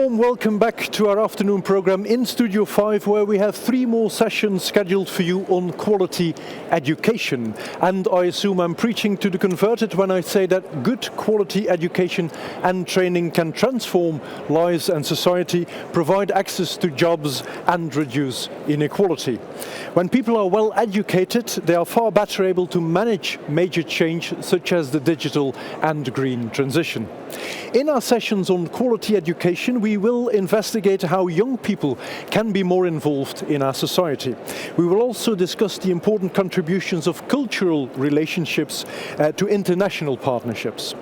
warm welcome back to our afternoon program in Studio 5, where we have 3 more sessions scheduled for you on quality education. And I assume I'm preaching to the converted when I say that good quality education and training can transform lives and society, provide access to jobs and reduce inequality. When people are well educated, they are far better able to manage major change such as the digital and green transition. In our sessions on quality education, we will investigate how young people can be more involved in our society. We will also discuss the important contributions of cultural relationships to international partnerships.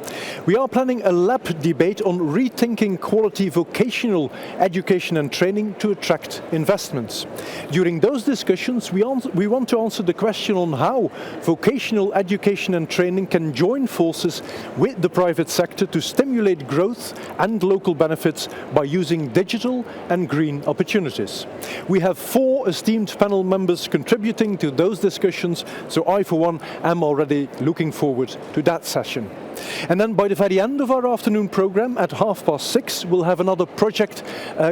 We are planning a lab debate on rethinking quality vocational education and training to attract investments. During those discussions, we want to answer the question on how vocational education and training can join forces with the private sector to stimulate growth and local benefits by using digital and green opportunities. We have 4 esteemed panel members contributing to those discussions, so I, for one, am already looking forward to that session. And then by the very end of our afternoon program at 6:30, we'll have another project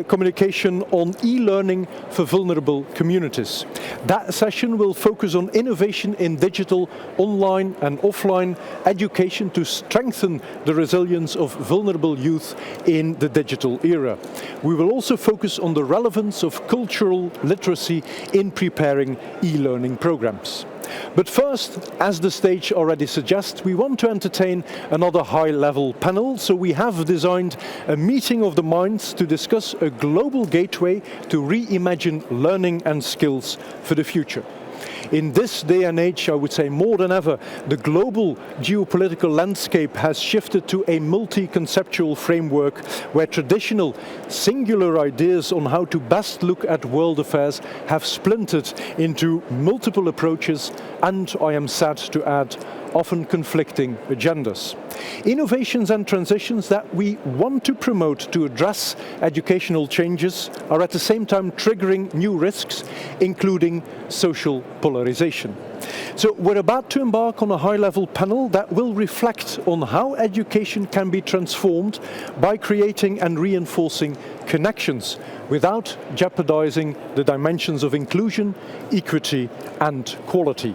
communication on e-learning for vulnerable communities. That session will focus on innovation in digital, online and offline education to strengthen the resilience of vulnerable youth in the digital era. We will also focus on the relevance of cultural literacy in preparing e-learning programs. But first, as the stage already suggests, we want to entertain another high-level panel, so we have designed a meeting of the minds to discuss a global gateway to reimagine learning and skills for the future. In this day and age, I would say more than ever, the global geopolitical landscape has shifted to a multi-conceptual framework where traditional singular ideas on how to best look at world affairs have splintered into multiple approaches and, I am sad to add, often conflicting agendas. Innovations and transitions that we want to promote to address educational changes are at the same time triggering new risks, including social polarization. So we're about to embark on a high-level panel that will reflect on how education can be transformed by creating and reinforcing connections without jeopardizing the dimensions of inclusion, equity, and quality.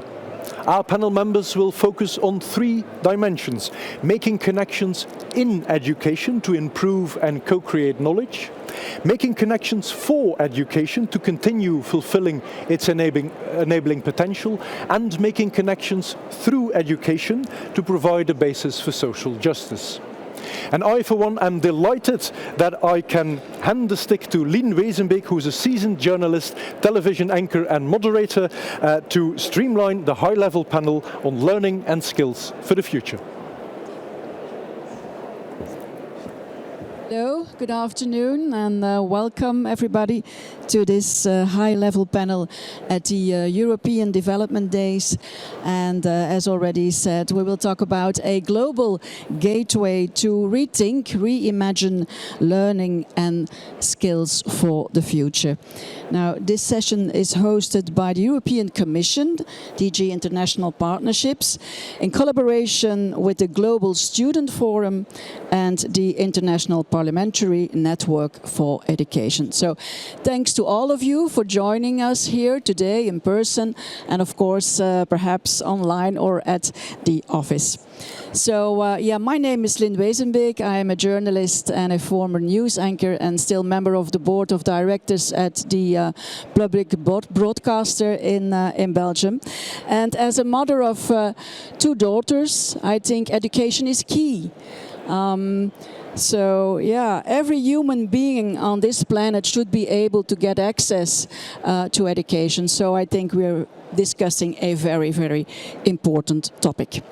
Our panel members will focus on 3 dimensions: making connections in education to improve and co-create knowledge, making connections for education to continue fulfilling its enabling potential, and making connections through education to provide a basis for social justice. And I, for one, am delighted that I can hand the stick to Lien Wezenbeek, who is a seasoned journalist, television anchor and moderator, to streamline the high-level panel on learning and skills for the future. Hello, good afternoon, and welcome everybody to this high-level panel at the European Development Days. And as already said, we will talk about a global gateway to rethink, reimagine learning and skills for the future. Now, this session is hosted by the European Commission, DG International Partnerships, in collaboration with the Global Student Forum and the International Parliamentary Network for Education. So thanks to all of you for joining us here today in person and of course perhaps online or at the office. So my name is Lien Wezenbeek. I am a journalist and a former news anchor and still member of the board of directors at the public broadcaster in Belgium. And as a mother of 2 daughters, I think education is key. So every human being on this planet should be able to get access to education. So I think we're discussing a very, very important topic.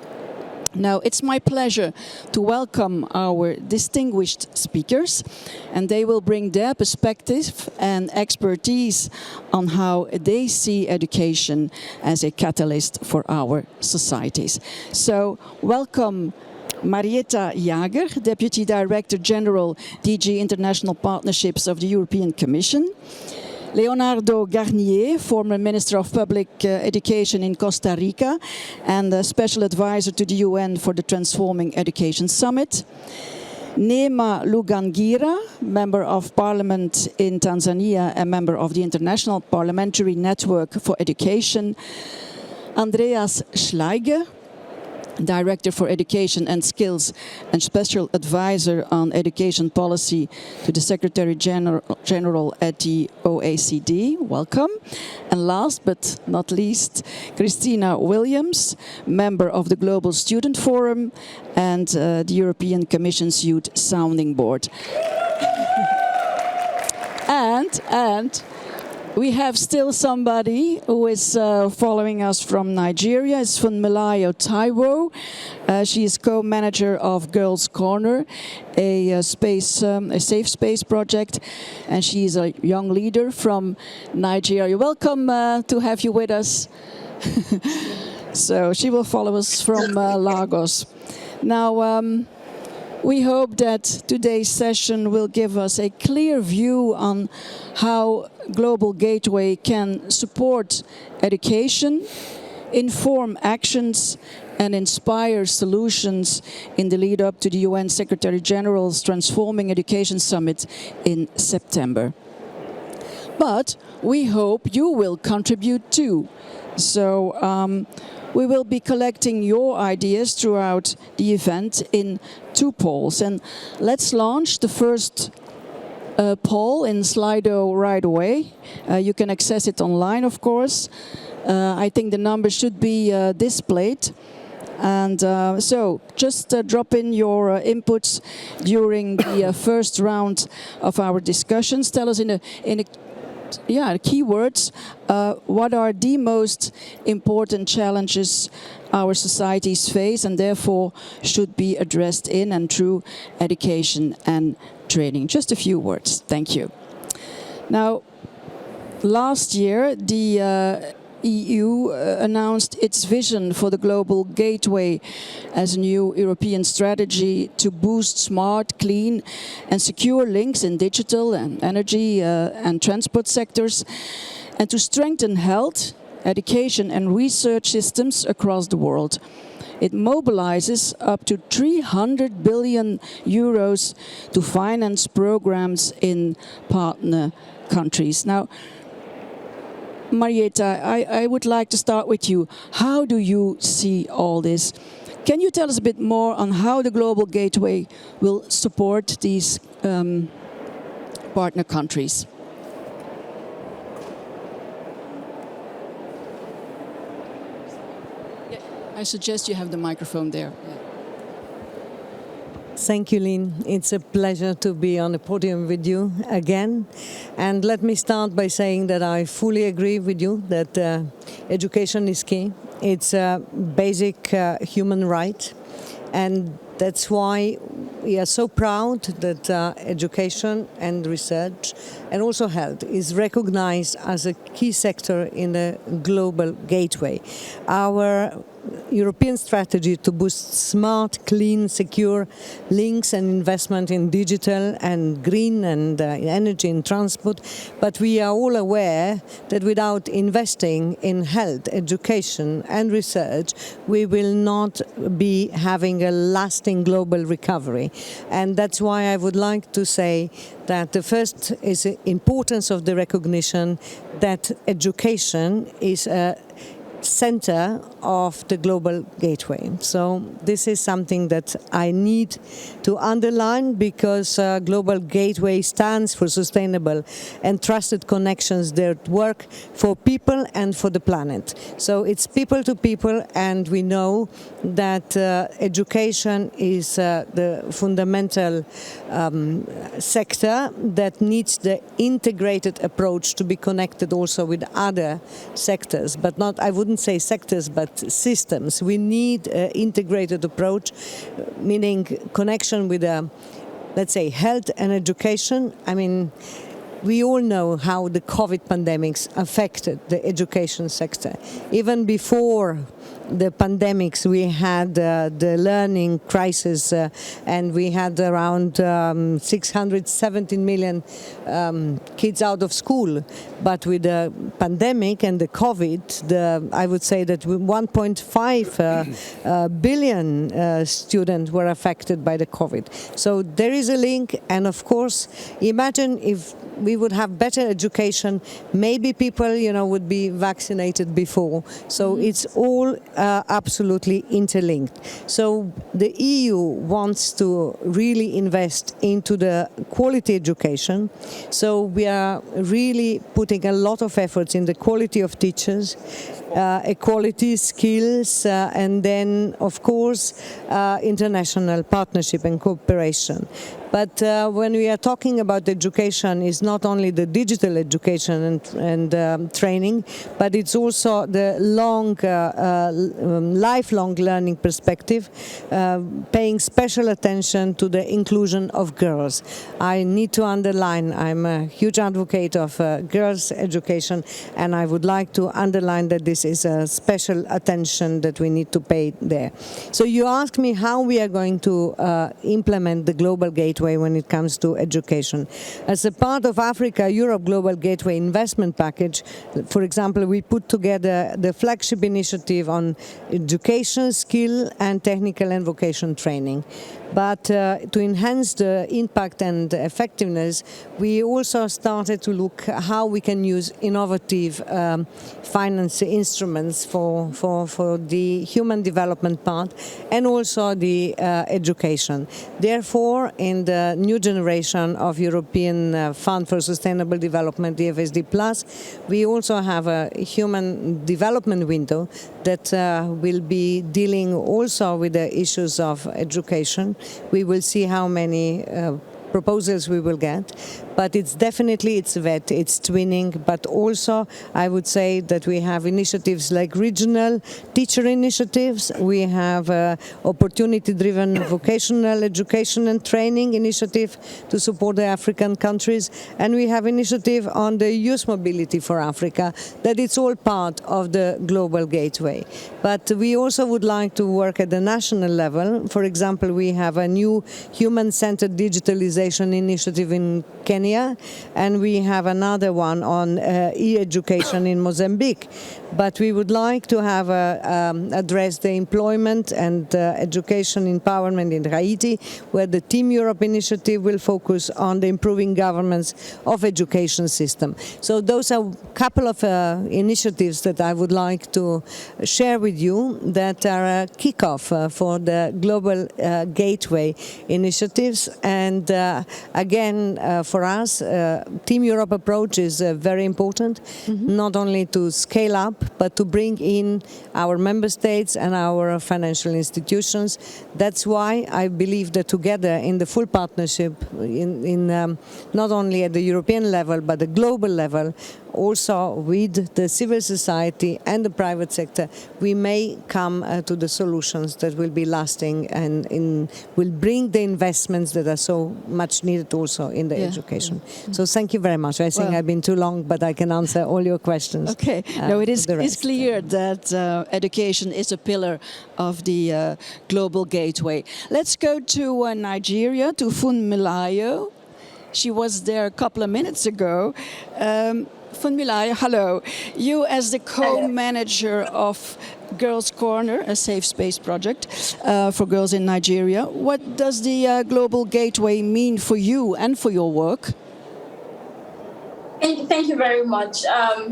Now, it's my pleasure to welcome our distinguished speakers, and they will bring their perspective and expertise on how they see education as a catalyst for our societies. So, welcome Marietta Jager, Deputy Director General, DG International Partnerships of the European Commission. Leonardo Garnier, former Minister of Public Education in Costa Rica and Special Advisor to the UN for the Transforming Education Summit. Neema Lugangira, Member of Parliament in Tanzania and member of the International Parliamentary Network for Education. Andreas Schleiger, Director for Education and Skills and Special Advisor on Education Policy to the Secretary General at the OECD. Welcome. And last but not least, Christina Williams, Member of the Global Student Forum and the European Commission's Youth Sounding Board. And we have still somebody who is following us from Nigeria. It's Funmilayo Taiwo. She is co-manager of Girls' Corner, a safe space project, and she is a young leader from Nigeria. Welcome to have you with us. So she will follow us from Lagos. Now, we hope that today's session will give us a clear view on how Global Gateway can support education, inform actions, and inspire solutions in the lead up to the UN Secretary General's Transforming Education Summit in September. But we hope you will contribute too. So we will be collecting your ideas throughout the event in 2 polls. And let's launch the first poll in Slido right away. You can access it online, of course. I think the numbers should be displayed. And so just drop in your inputs during the first round of our discussions. Tell us in a keywords, what are the most important challenges our societies face and therefore should be addressed in and through education and training. Just a few words. Thank you. Now, last year, the EU announced its vision for the Global Gateway as a new European strategy to boost smart, clean and secure links in digital and energy and transport sectors, and to strengthen health, education and research systems across the world. It mobilizes up to 300 billion euros to finance programs in partner countries. Now, Marietta, I would like to start with you. How do you see all this? Can you tell us a bit more on how the Global Gateway will support these partner countries? Yeah, I suggest you have the microphone there. Yeah. Thank you, Lynn. It's a pleasure to be on the podium with you again. And let me start by saying that I fully agree with you that education is key. It's a basic human right. And that's why we are so proud that education and research and also health is recognized as a key sector in the Global Gateway. Our European strategy to boost smart, clean, secure links and investment in digital and green and energy and transport. But we are all aware that without investing in health, education and research, we will not be having a lasting global recovery. And that's why I would like to say that the first is the importance of the recognition that education is a center of the Global Gateway. So this is something that I need to underline because Global Gateway stands for sustainable and trusted connections that work for people and for the planet. So it's people to people, and we know that education is the fundamental sector that needs the integrated approach to be connected also with other sectors, but not, I wouldn't say sectors, but systems. We need an integrated approach, meaning connection with, let's say, health and education. I mean, we all know how the COVID pandemics affected the education sector. Even before the pandemics, we had the learning crisis, and we had around 617 million kids out of school. But with the pandemic and the COVID, I would say that 1.5 billion students were affected by the COVID. So there is a link, and of course, imagine if we would have better education, maybe people, would be vaccinated before. So it's all absolutely interlinked. So the EU wants to really invest into the quality education. So we are really putting a lot of efforts in the quality of teachers, equality, skills, and then, of course, international partnership and cooperation. But when we are talking about education, it's not only the digital education and training, but it's also the lifelong learning perspective, paying special attention to the inclusion of girls. I need to underline, I'm a huge advocate of girls' education, and I would like to underline that this is a special attention that we need to pay there. So you asked me how we are going to implement the Global Gateway when it comes to education. As a part of Africa-Europe Global Gateway investment package, for example, we put together the flagship initiative on education, skill, and technical and vocation training. But to enhance the impact and effectiveness, we also started to look how we can use innovative finance instruments for the human development part and also the education. Therefore, in the new generation of European Fund for Sustainable Development, the FSD+, we also have a human development window that will be dealing also with the issues of education. We will see how many proposals we will get, but it's definitely VET, it's twinning, but also I would say that we have initiatives like regional teacher initiatives, we have opportunity-driven vocational education and training initiative to support the African countries, and we have initiative on the youth mobility for Africa, that it's all part of the Global Gateway. But we also would like to work at the national level. For example, we have a new human-centered digitalization initiative in Kenya, and we have another one on e-education in Mozambique. But we would like to have address the employment and education empowerment in Haiti, where the Team Europe initiative will focus on the improving governance of education system. So those are a couple of initiatives that I would like to share with you that are a kickoff for the Global Gateway initiatives. And again, for us, Team Europe approach is very important, not only to scale up, but to bring in our member states and our financial institutions. That's why I believe that together in the full partnership, not only at the European level, but the global level, also with the civil society and the private sector, we may come to the solutions that will be lasting and will bring the investments that are so much needed also in the education. So thank you very much. I think I've been too long, but I can answer all your questions. Okay. No, it's clear that education is a pillar of the Global Gateway. Let's go to Nigeria, to Funmilayo. She was there a couple of minutes ago. Funmilayo, hello. You as the co-manager of Girls' Corner, a safe space project for girls in Nigeria. What does the Global Gateway mean for you and for your work? Thank you very much.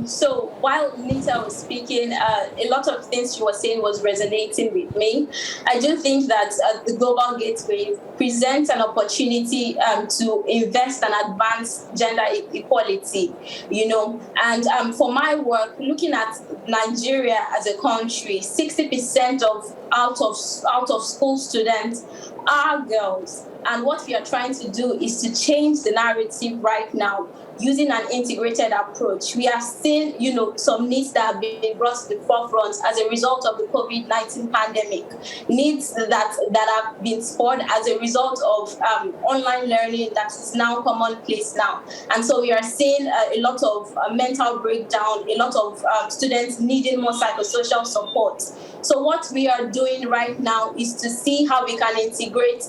So while Nita was speaking, a lot of things she was saying was resonating with me. I do think that the Global Gateway presents an opportunity to invest and advance gender equality, And for my work, looking at Nigeria as a country, 60% of out of school students are girls. And what we are trying to do is to change the narrative right now using an integrated approach. We have seen, some needs that have been brought to the forefront as a result of the COVID-19 pandemic, needs that have been spurred as a result of online learning that is now commonplace now. And so we are seeing a lot of mental breakdown, a lot of students needing more psychosocial support. So what we are doing right now is to see how we can integrate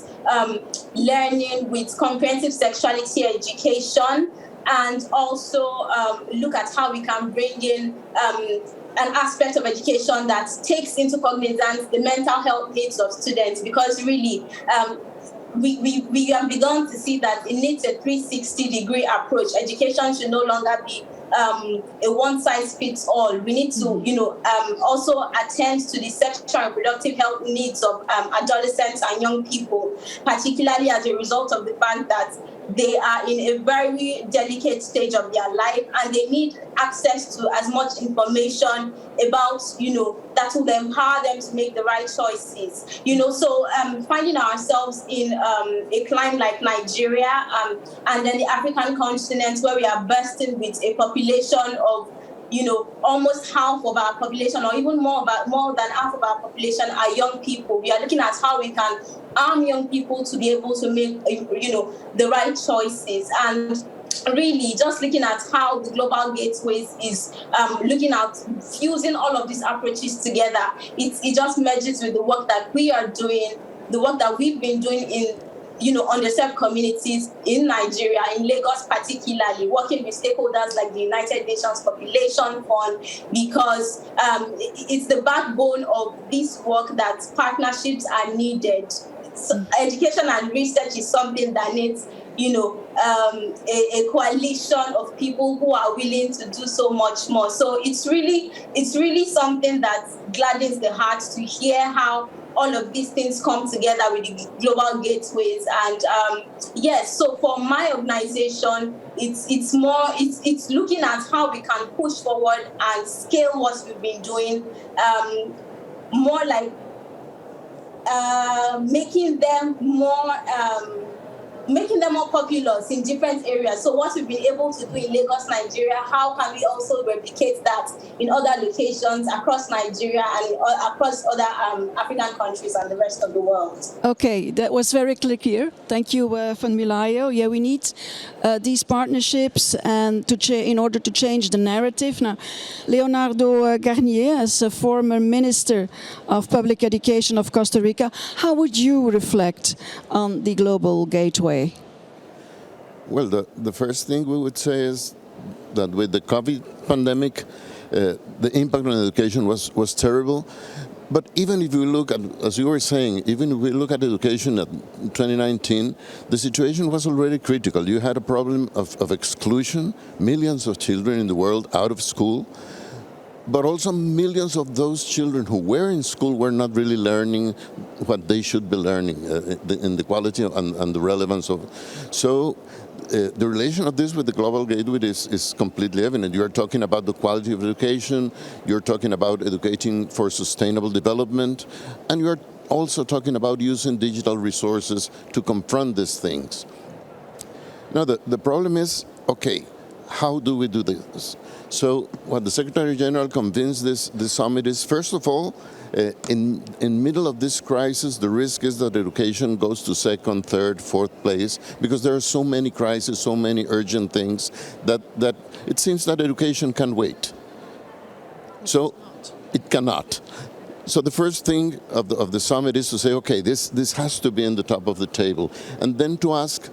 learning with comprehensive sexuality education, and also look at how we can bring in an aspect of education that takes into cognizance the mental health needs of students, because really we have begun to see that it needs a 360-degree approach. Education should no longer be a one-size-fits-all. We need to, also attend to the sexual and reproductive health needs of adolescents and young people, particularly as a result of the fact that they are in a very delicate stage of their life, and they need access to as much information about, that will empower them to make the right choices. So finding ourselves in a climate like Nigeria and then the African continent, where we are bursting with a population of almost half of our population, or even more than half of our population are young people. We are looking at how we can arm young people to be able to make, the right choices. And really just looking at how the Global Gateways is looking at fusing all of these approaches together. It just merges with the work that we are doing, the work that we've been doing in underserved communities in Nigeria, in Lagos particularly, working with stakeholders like the United Nations Population Fund, because it's the backbone of this work that partnerships are needed. So education and research is something that needs, a coalition of people who are willing to do so much more. So it's really something that gladdens the heart to hear how all of these things come together with the Global Gateways. And so for my organization, it's looking at how we can push forward and scale what we've been doing, more like making them more populous in different areas. So what we've been able to do in Lagos, Nigeria, how can we also replicate that in other locations across Nigeria and across other African countries and the rest of the world? Okay, that was very clear. Thank you, Van Milayo. Yeah, we need these partnerships and in order to change the narrative. Now, Leonardo Garnier, as a former Minister of Public Education of Costa Rica, how would you reflect on the Global Gateway? Well, the first thing we would say is that with the COVID pandemic, the impact on education was terrible. But even if we look at, as you were saying, even if we look at education at 2019, the situation was already critical. You had a problem of exclusion, millions of children in the world out of school, but also millions of those children who were in school were not really learning what they should be learning in the quality and the relevance of. So the relation of this with the Global Gateway is completely evident. You're talking about the quality of education, you're talking about educating for sustainable development, and you're also talking about using digital resources to confront these things. Now, the problem is, okay, how do we do this? So what the Secretary General convinced this summit is, first of all, in middle of this crisis, the risk is that education goes to second, third, fourth place, because there are so many crises, so many urgent things, that it seems that education can wait. So it cannot. So the first thing of the summit is to say, okay, this has to be in the top of the table. And then to ask,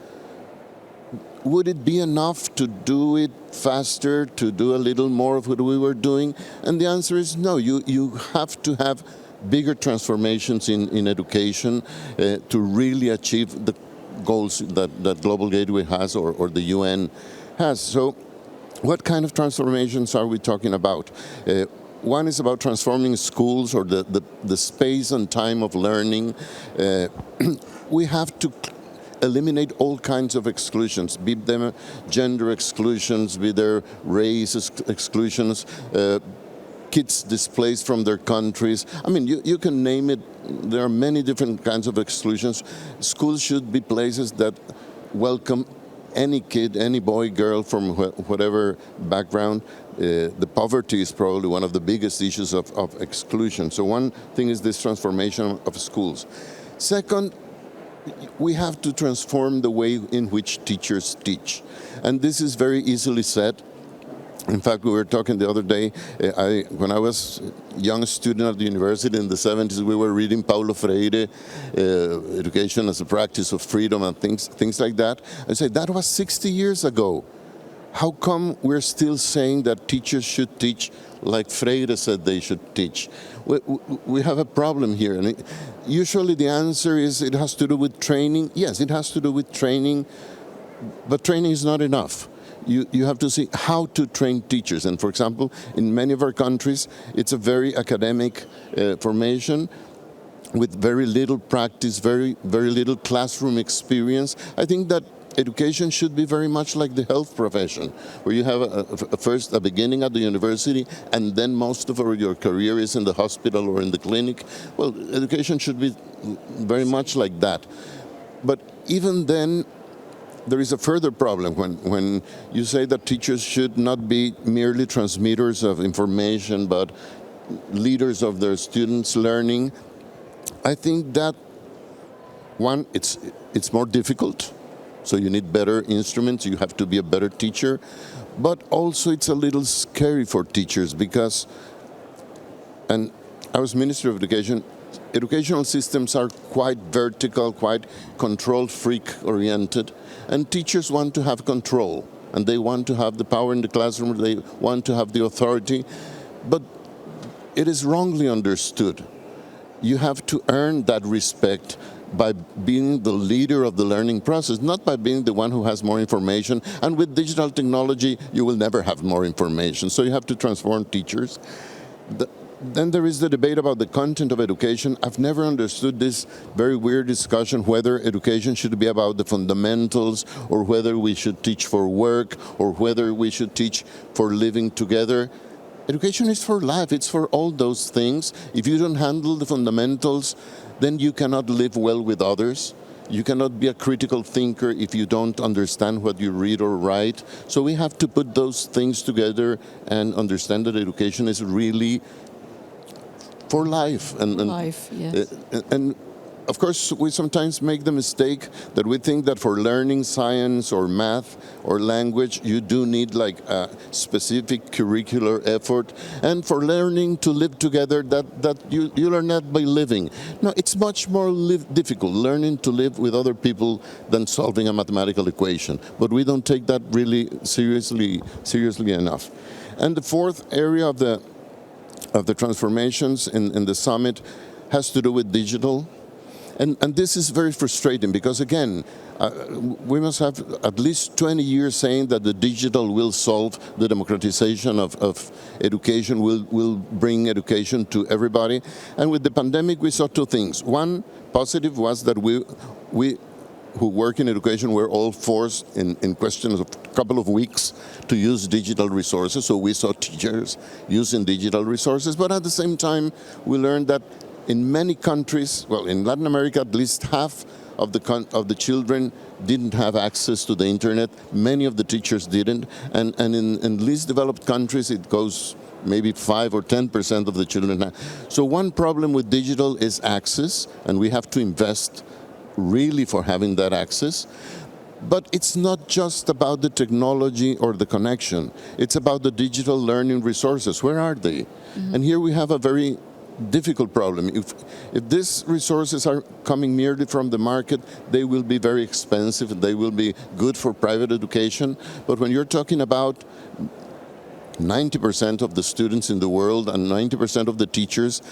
would it be enough to do it faster, to do a little more of what we were doing? And the answer is no. You have to have bigger transformations in education to really achieve the goals that Global Gateway has or the UN has. So what kind of transformations are we talking about? One is about transforming schools or the space and time of learning. We have to eliminate all kinds of exclusions, be them gender exclusions, be there race exclusions, kids displaced from their countries. I mean, you can name it. There are many different kinds of exclusions. Schools should be places that welcome any kid, any boy, girl from whatever background. The poverty is probably one of the biggest issues of exclusion. So one thing is this transformation of schools. Second, we have to transform the way in which teachers teach. And this is very easily said. In fact, we were talking the other day, when I was a young student at the university in the 70s, we were reading Paulo Freire, Education as a Practice of Freedom and things like that. I said, that was 60 years ago. How come we're still saying that teachers should teach like Freire said they should teach? We have a problem here. And usually the answer is it has to do with training. Yes, it has to do with training, but training is not enough. You have to see how to train teachers. And for example, in many of our countries, it's a very academic formation with very little practice, very little classroom experience. I think that education should be very much like the health profession, where you have a beginning at the university, and then most of your career is in the hospital or in the clinic. Well, education should be very much like that. But even then, there is a further problem when you say that teachers should not be merely transmitters of information, but leaders of their students' learning. I think that, one, it's more difficult, so you need better instruments, you have to be a better teacher, but also it's a little scary for teachers because, and I was Minister of Education, educational systems are quite vertical, quite control-freak oriented, and teachers want to have control, and they want to have the power in the classroom, they want to have the authority, but it is wrongly understood. You have to earn that respect by being the leader of the learning process, not by being the one who has more information. And with digital technology, you will never have more information, so you have to transform teachers. Then there is the debate about the content of education. I've never understood this very weird discussion whether education should be about the fundamentals or whether we should teach for work or whether we should teach for living together. Education is for life. It's for all those things. If you don't handle the fundamentals, then you cannot live well with others. You cannot be a critical thinker if you don't understand what you read or write. So we have to put those things together and understand that education is really for life. Life, yes. And of course, we sometimes make the mistake that we think that for learning science or math or language, you do need like a specific curricular effort. And for learning to live together, that you learn that by living. No, it's much more difficult learning to live with other people than solving a mathematical equation. But we don't take that really seriously enough. And the fourth area of the transformations in the summit has to do with digital. And this is very frustrating because, again, we must have at least 20 years saying that the digital will solve the democratization of education, will bring education to everybody. And with the pandemic, we saw two things. One positive was that we who work in education were all forced in questions of a couple of weeks to use digital resources. So we saw teachers using digital resources. But at the same time, we learned that in many countries, well, in Latin America, at least half of the children didn't have access to the internet. Many of the teachers didn't. And in least developed countries, it goes maybe 5 or 10% of the children. So one problem with digital is access, and we have to invest really for having that access. But it's not just about the technology or the connection. It's about the digital learning resources. Where are they? Mm-hmm. And here we have a very difficult problem. If these resources are coming merely from the market, they will be very expensive. They will be good for private education. But when you're talking about 90% of the students in the world and 90% of the teachers,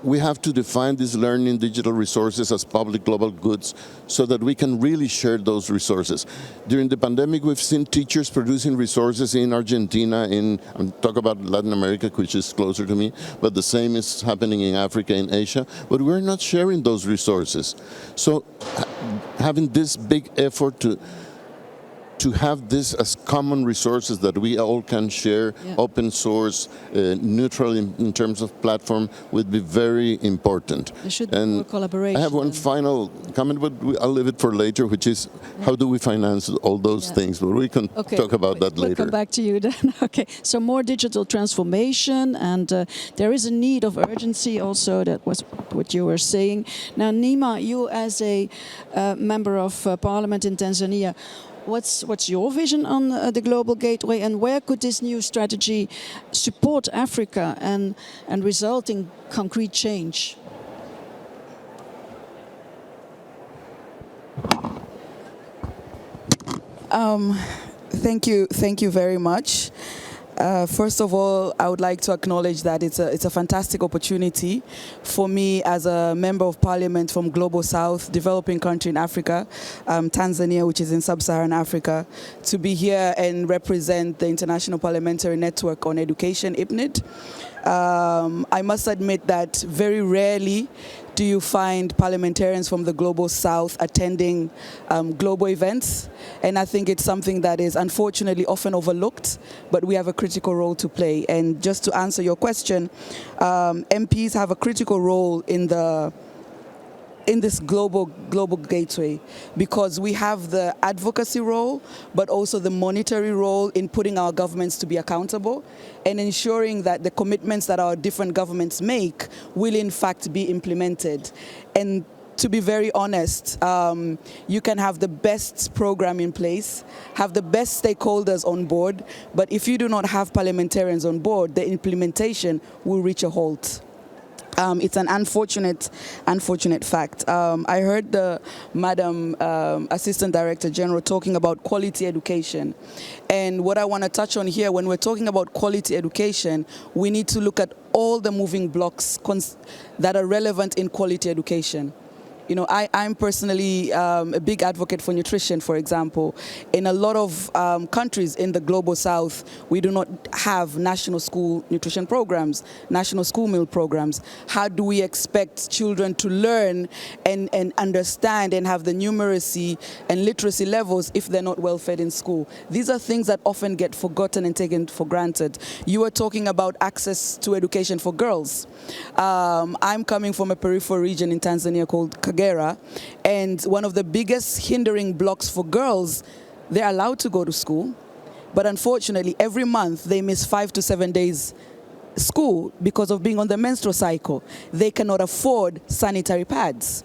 we have to define these learning digital resources as public global goods so that we can really share those resources. During the pandemic, we've seen teachers producing resources in Argentina, I'm talking about Latin America, which is closer to me, but the same is happening in Africa and Asia, but we're not sharing those resources. So having this big effort to to have this as common resources that we all can share, open source, neutral in terms of platform, would be very important. There should be more collaboration. I have one final comment, but I'll leave it for later, which is how do we finance all those things? But we can talk about that later. We'll come back to you then. Okay, so more digital transformation, and there is a need of urgency also. That was what you were saying. Now, Nima, you as a member of Parliament in Tanzania, what's your vision on the Global Gateway, and where could this new strategy support Africa and result in concrete change? Thank you very much. First of all, I would like to acknowledge that it's a fantastic opportunity for me as a member of parliament from Global South, developing country in Africa, Tanzania, which is in sub-Saharan Africa, to be here and represent the International Parliamentary Network on Education, IPNID. I must admit that very rarely do you find parliamentarians from the Global South attending global events? And I think it's something that is unfortunately often overlooked, but we have a critical role to play. And just to answer your question, MPs have a critical role in this global gateway, because we have the advocacy role, but also the monetary role in putting our governments to be accountable and ensuring that the commitments that our different governments make will in fact be implemented. And to be very honest, you can have the best program in place, have the best stakeholders on board, but if you do not have parliamentarians on board, the implementation will reach a halt. It's an unfortunate fact. I heard the Madam Assistant Director General talking about quality education. And what I want to touch on here, when we're talking about quality education, we need to look at all the moving blocks that are relevant in quality education. You know, I'm personally a big advocate for nutrition, for example. In a lot of countries in the Global South, we do not have national school nutrition programs, national school meal programs. How do we expect children to learn and understand and have the numeracy and literacy levels if they're not well fed in school? These are things that often get forgotten and taken for granted. You were talking about access to education for girls. I'm coming from a peripheral region in Tanzania called Kagera, and one of the biggest hindering blocks for girls, they're allowed to go to school, but unfortunately every month they miss 5 to 7 days school because of being on the menstrual cycle. They cannot afford sanitary pads.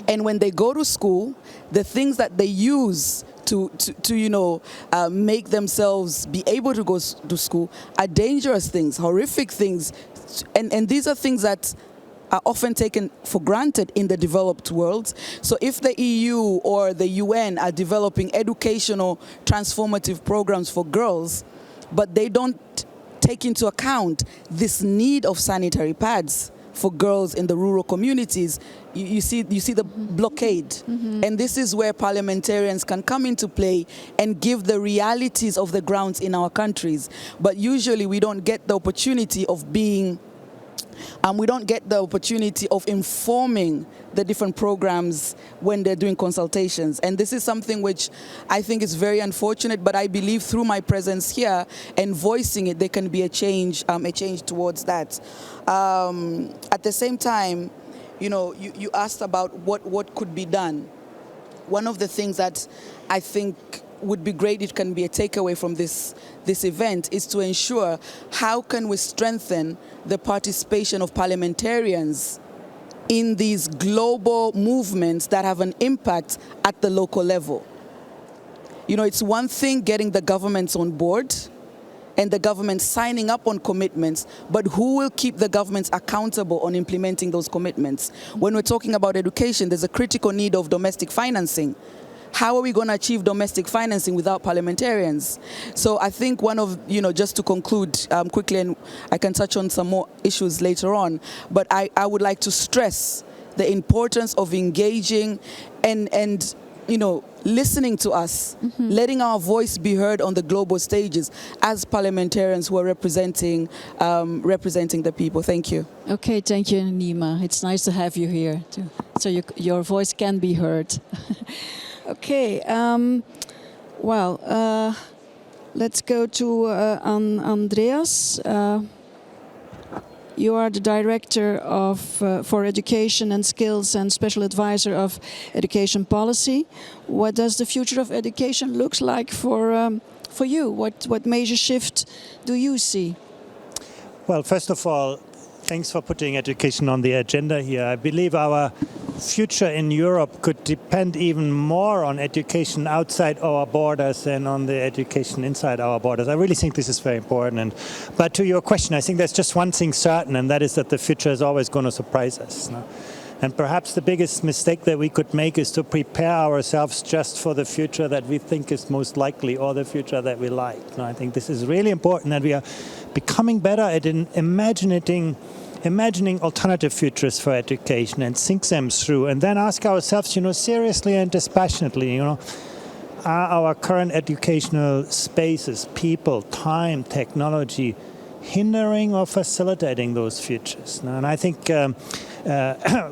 And when they go to school, the things that they use to make themselves be able to go to school are dangerous things, horrific things. And these are things that are often taken for granted in the developed world. So if the EU or the UN are developing educational transformative programs for girls, but they don't take into account this need of sanitary pads for girls in the rural communities, you see the blockade. And this is where parliamentarians can come into play and give the realities of the grounds in our countries. But usually we don't get the opportunity of informing the different programs when they're doing consultations. And this is something which I think is very unfortunate, but I believe through my presence here and voicing it, there can be a change towards that. At the same time, you asked about what could be done. One of the things that I think would be great, it can be a takeaway from this event, is to ensure how can we strengthen the participation of parliamentarians in these global movements that have an impact at the local level. It's one thing getting the governments on board and the government signing up on commitments, but who will keep the governments accountable on implementing those commitments? When we're talking about education, there's a critical need of domestic financing. How are we going to achieve domestic financing without parliamentarians? So I think just to conclude quickly, and I can touch on some more issues later on, but I would like to stress the importance of engaging and listening to us, letting our voice be heard on the global stages as parliamentarians who are representing the people. Thank you. Okay, thank you, Nima. It's nice to have you here too, so your voice can be heard. Okay, Well, let's go to Andreas. You are the director of for education and skills and special advisor of education policy. What does the future of education looks like for you? What major shift do you see? Well, first of all, thanks for putting education on the agenda here. I believe our future in Europe could depend even more on education outside our borders than on the education inside our borders. I really think this is very important. But to your question, I think there's just one thing certain, and that is that the future is always going to surprise us. No? And perhaps the biggest mistake that we could make is to prepare ourselves just for the future that we think is most likely or the future that we like. No, I think this is really important that we are becoming better at imagining alternative futures for education and think them through, and then ask ourselves, seriously and dispassionately, are our current educational spaces, people, time, technology, hindering or facilitating those futures? And I think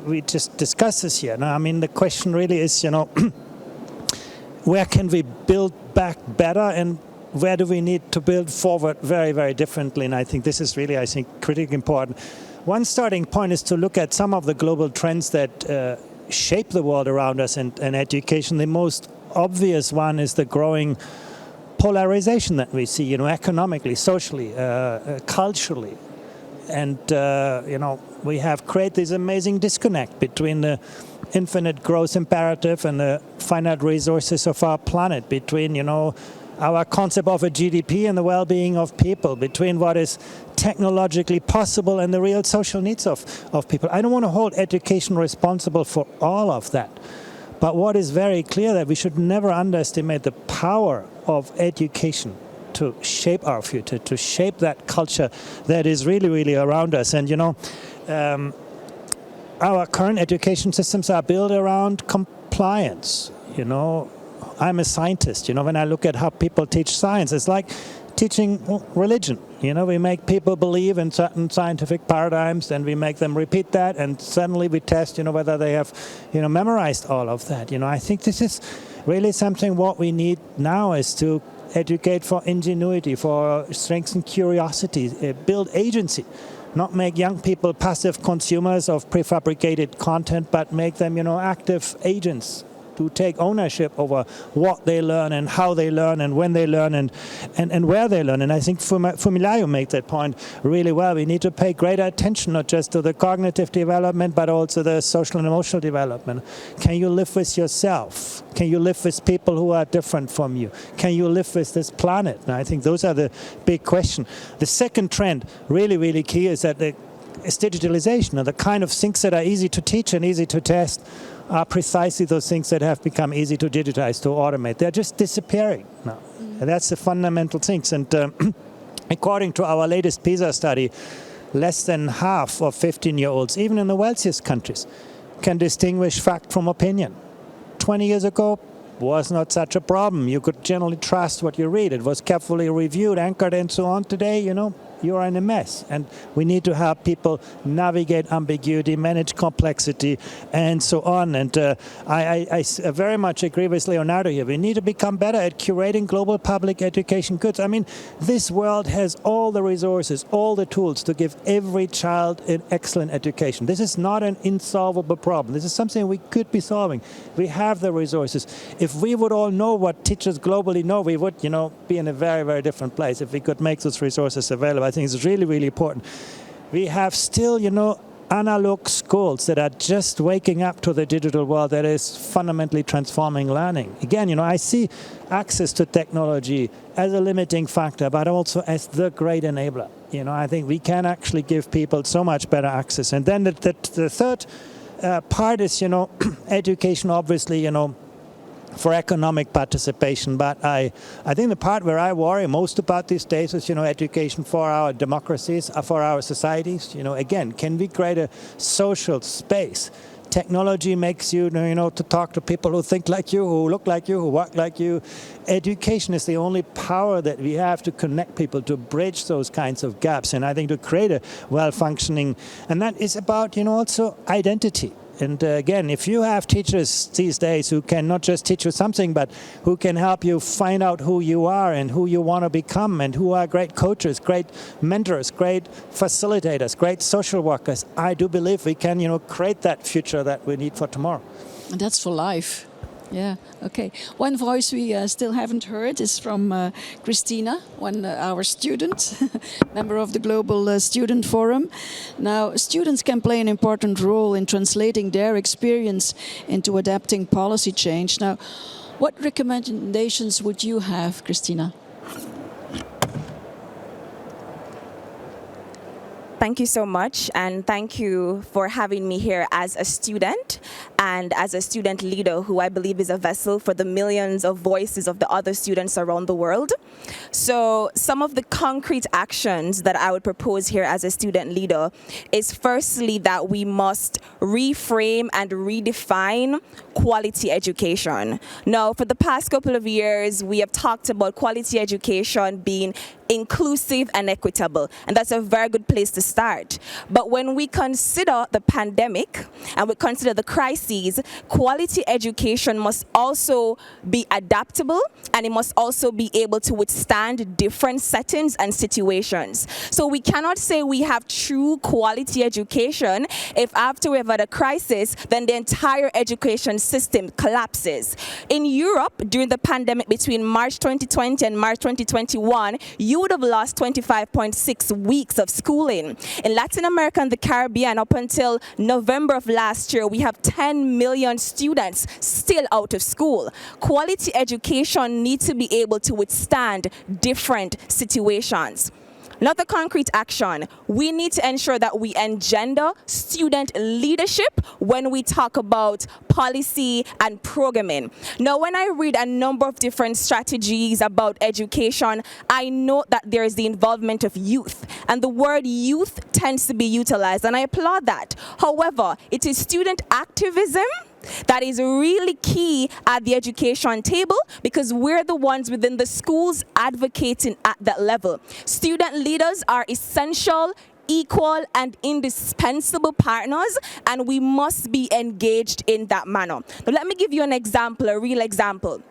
we just discussed this here. Now, I mean, the question really is, where can we build back better, and where do we need to build forward very, very differently? And I think this is really, critically important. One starting point is to look at some of the global trends that shape the world around us and education. The most obvious one is the growing polarization that we see, economically, socially, culturally. And, we have created this amazing disconnect between the infinite growth imperative and the finite resources of our planet, between, our concept of a GDP and the well-being of people, between what is technologically possible and the real social needs of people. I don't want to hold education responsible for all of that. But what is very clear that we should never underestimate the power of education to shape our future, to shape that culture that is really, really around us. And, our current education systems are built around compliance, I'm a scientist. When I look at how people teach science, it's like teaching religion. We make people believe in certain scientific paradigms, and we make them repeat that, and suddenly we test, whether they have, memorized all of that. I think this is really something what we need now is to educate for ingenuity, for strengthen curiosity, build agency. Not make young people passive consumers of prefabricated content, but make them, active agents to take ownership over what they learn and how they learn and when they learn and where they learn. And I think Fumilayo made that point really well. We need to pay greater attention not just to the cognitive development, but also the social and emotional development. Can you live with yourself? Can you live with people who are different from you? Can you live with this planet? And I think those are the big questions. The second trend, really, really key, is that is digitalization. And the kind of things that are easy to teach and easy to test are precisely those things that have become easy to digitize, to automate. They're just disappearing now. And that's the fundamental things. And according to our latest PISA study, less than half of 15-year-olds, even in the wealthiest countries, can distinguish fact from opinion. 20 years ago, was not such a problem. You could generally trust what you read. It was carefully reviewed, anchored, and so on. Today, you are in a mess. And we need to help people navigate ambiguity, manage complexity, and so on. And I very much agree with Leonardo here. We need to become better at curating global public education goods. I mean, this world has all the resources, all the tools to give every child an excellent education. This is not an insolvable problem. This is something we could be solving. We have the resources. If we would all know what teachers globally know, we would, be in a very, very different place if we could make those resources available. I think it's really, really important. We have still, analog schools that are just waking up to the digital world that is fundamentally transforming learning. Again, I see access to technology as a limiting factor, but also as the great enabler. I think we can actually give people so much better access. And then the third part is, education, obviously, for economic participation. But I think the part where I worry most about these days is, education for our democracies, for our societies. Again, can we create a social space? Technology makes you, to talk to people who think like you, who look like you, who work like you. Education is the only power that we have to connect people, to bridge those kinds of gaps. And I think to create a well-functioning, and that is about, also identity. And again, if you have teachers these days who can not just teach you something, but who can help you find out who you are and who you want to become, and who are great coaches, great mentors, great facilitators, great social workers, I do believe we can, create that future that we need for tomorrow. And that's for life. Yeah, okay. One voice we still haven't heard is from Christina, our student, member of the Global Student Forum. Now, students can play an important role in translating their experience into adapting policy change. Now, what recommendations would you have, Christina? Thank you so much, and thank you for having me here as a student and as a student leader who I believe is a vessel for the millions of voices of the other students around the world. So some of the concrete actions that I would propose here as a student leader is firstly that we must reframe and redefine quality education. Now, for the past couple of years, we have talked about quality education being inclusive and equitable, and that's a very good place to start. But when we consider the pandemic and we consider the crises, quality education must also be adaptable, and it must also be able to withstand different settings and situations. So we cannot say we have true quality education if after we've had a crisis, then the entire education system collapses. In Europe, during the pandemic between March 2020 and March 2021, you would have lost 25.6 weeks of schooling. In Latin America and the Caribbean, up until November of last year, we have 10 million students still out of school. Quality education needs to be able to withstand different situations. Another concrete action, we need to ensure that we engender student leadership when we talk about policy and programming. Now, when I read a number of different strategies about education, I know that there is the involvement of youth, and the word youth tends to be utilized, and I applaud that. However, it is student activism that is really key at the education table, because we're the ones within the schools advocating at that level. Student leaders are essential, equal, and indispensable partners, and we must be engaged in that manner. Now, let me give you an example, a real example.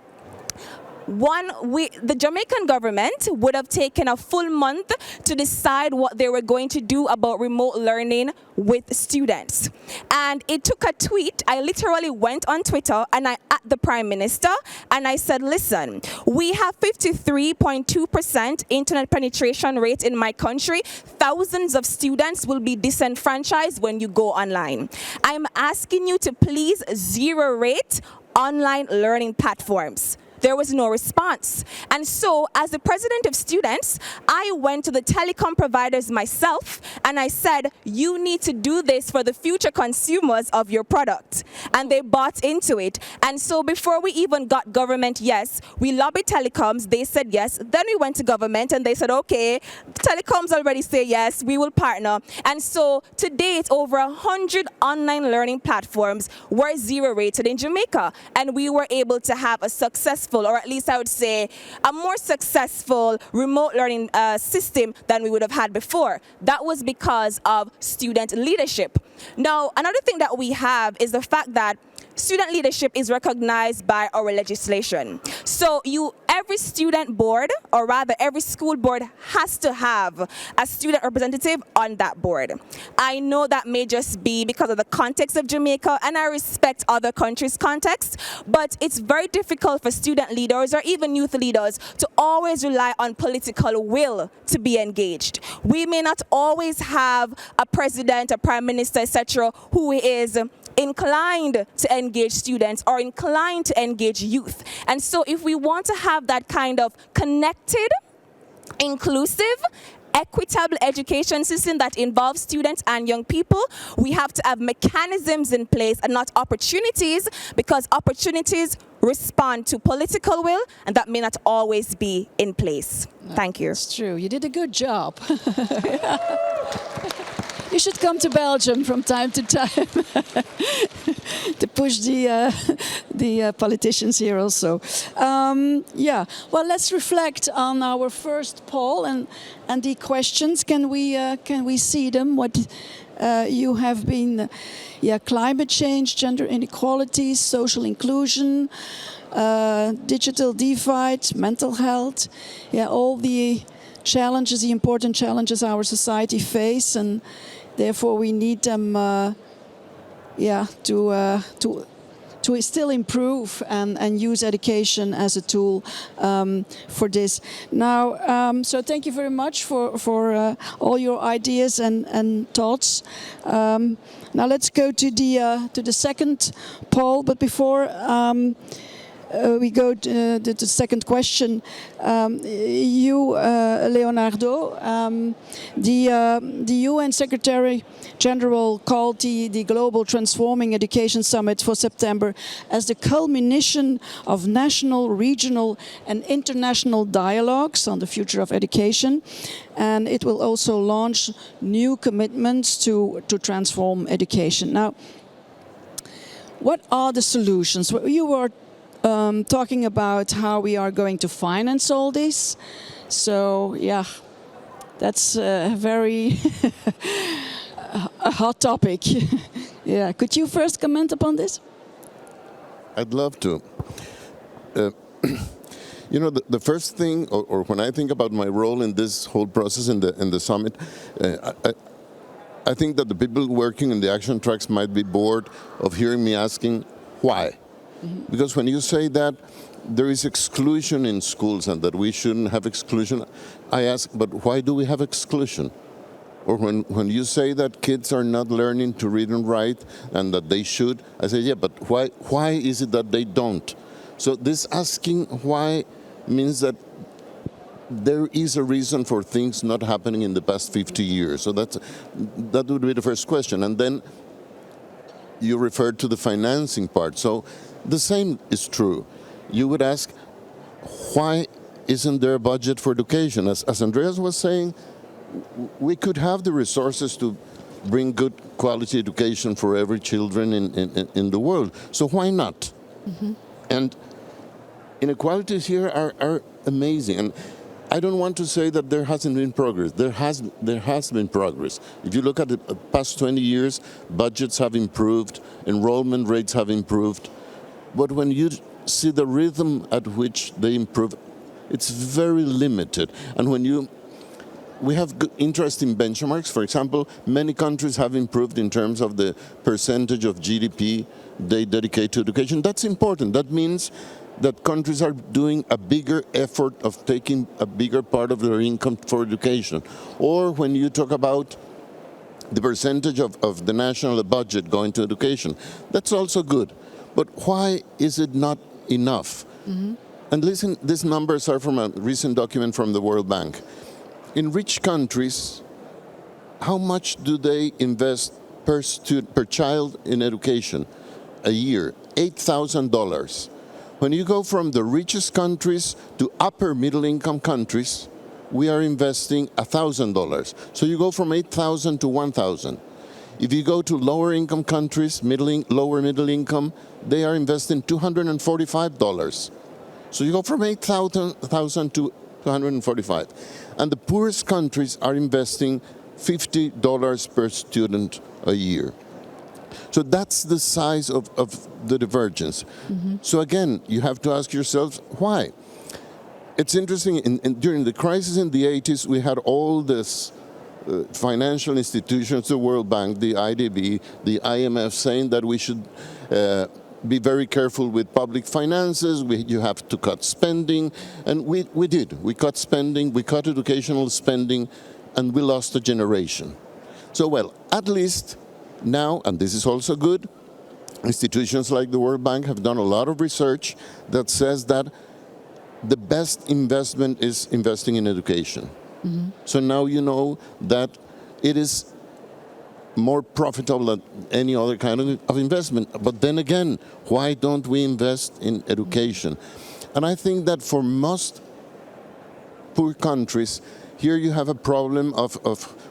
The Jamaican government would have taken a full month to decide what they were going to do about remote learning with students. And it took a tweet. I literally went on Twitter and I at the Prime Minister and I said, listen, we have 53.2% internet penetration rate in my country. Thousands of students will be disenfranchised when you go online. I'm asking you to please zero rate online learning platforms. There was no response. And so, as the president of students, I went to the telecom providers myself and I said, you need to do this for the future consumers of your product. And they bought into it. And so before we even got government yes, we lobbied telecoms, they said yes. Then we went to government and they said, okay, telecoms already say yes, we will partner. And so to date, over 100 online learning platforms were zero rated in Jamaica. And we were able to have a successful, or at least I would say a more successful remote learning system than we would have had before. That was because of student leadership. Now, another thing that we have is the fact that student leadership is recognized by our legislation. So every student board, or rather every school board, has to have a student representative on that board. I know that may just be because of the context of Jamaica, and I respect other countries' context, but it's very difficult for student leaders or even youth leaders to always rely on political will to be engaged. We may not always have a president, a prime minister, etc., who is inclined to engage students or inclined to engage youth. And so if we want to have that kind of connected, inclusive, equitable education system that involves students and young people, we have to have mechanisms in place and not opportunities, because opportunities respond to political will, and that may not always be in place. Thank you. That's true. You did a good job. You should come to Belgium from time to time to push the politicians here also. Yeah, well, let's reflect on our first poll and the questions. Can we see them? You have been, climate change, gender inequalities, social inclusion, digital divide, mental health, all the challenges, the important challenges our society face, and therefore we need them, to still improve and use education as a tool for this. Now, so thank you very much for all your ideas and thoughts. Now let's go to the second poll, but before we go to the second question. You, Leonardo, the UN Secretary General called the Global Transforming Education Summit for September as the culmination of national, regional and international dialogues on the future of education. And it will also launch new commitments to transform education. Now, what are the solutions? You were talking about how we are going to finance all this. So, that's a very a hot topic. Could you first comment upon this? I'd love to. The first thing, or when I think about my role in this whole process in the summit, I think that the people working in the action tracks might be bored of hearing me asking why. Mm-hmm. Because when you say that there is exclusion in schools and that we shouldn't have exclusion, I ask, but why do we have exclusion? Or when you say that kids are not learning to read and write and that they should, I say, but why is it that they don't? So this asking why means that there is a reason for things not happening in the past 50 years. So that would be the first question. And then you referred to the financing part. So the same is true. You would ask, why isn't there a budget for education? As Andreas was saying, we could have the resources to bring good quality education for every children in the world. So why not? Mm-hmm. And inequalities here are amazing. And I don't want to say that there hasn't been progress. There has been progress. If you look at the past 20 years, budgets have improved, enrollment rates have improved. But when you see the rhythm at which they improve, it's very limited. And we have interesting benchmarks. For example, many countries have improved in terms of the percentage of GDP they dedicate to education. That's important. That means that countries are doing a bigger effort of taking a bigger part of their income for education. Or when you talk about the percentage of the national budget going to education, that's also good. But why is it not enough? Mm-hmm. And listen, these numbers are from a recent document from the World Bank. In rich countries, how much do they invest per child in education a year? $8,000. When you go from the richest countries to upper middle income countries, we are investing $1,000. So you go from 8,000 to 1,000. If you go to lower income countries, lower middle income, they are investing $245. So you go from 8,000 to 245. And the poorest countries are investing $50 per student a year. So that's the size of the divergence. Mm-hmm. So again, you have to ask yourselves, why? It's interesting, during the crisis in the 80s, we had all this financial institutions, the World Bank, the IDB, the IMF, saying that we should be very careful with public finances, you have to cut spending, and we did. We cut spending, we cut educational spending, and we lost a generation. So, well, at least now, and this is also good, institutions like the World Bank have done a lot of research that says that the best investment is investing in education. Mm-hmm. So now you know that it is more profitable than any other kind of investment. But then again, why don't we invest in education? And I think that for most poor countries, here you have a problem of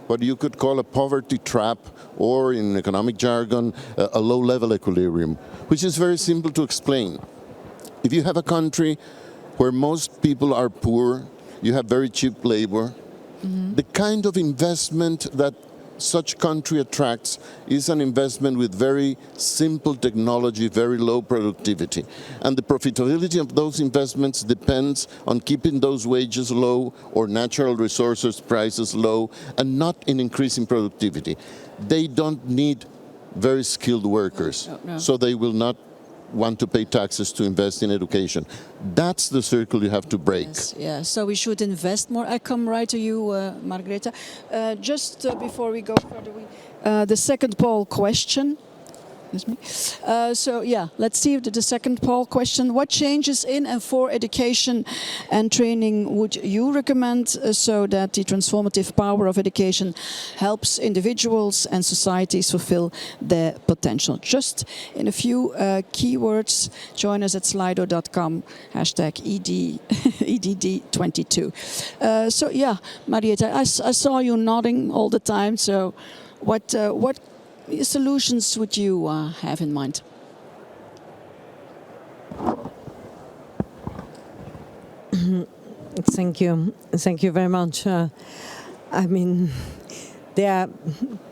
what you could call a poverty trap, or in economic jargon, a low-level equilibrium, which is very simple to explain. If you have a country where most people are poor, you have very cheap labor, mm-hmm. the kind of investment that such country attracts is an investment with very simple technology, very low productivity. And the profitability of those investments depends on keeping those wages low or natural resources prices low and not in increasing productivity. They don't need very skilled workers, so they will not want to pay taxes to invest in education. That's the circle you have to break. Yes, yeah. So we should invest more. I come right to you, Margareta. Just before we go further, the second poll question. Excuse me. So yeah, let's see the second poll question. What changes in and for education and training would you recommend so that the transformative power of education helps individuals and societies fulfill their potential? Just in a few keywords, join us at slido.com, #EDD22. So yeah, Marietta, I saw you nodding all the time. So what solutions would you have in mind? Thank you very much. I mean, there are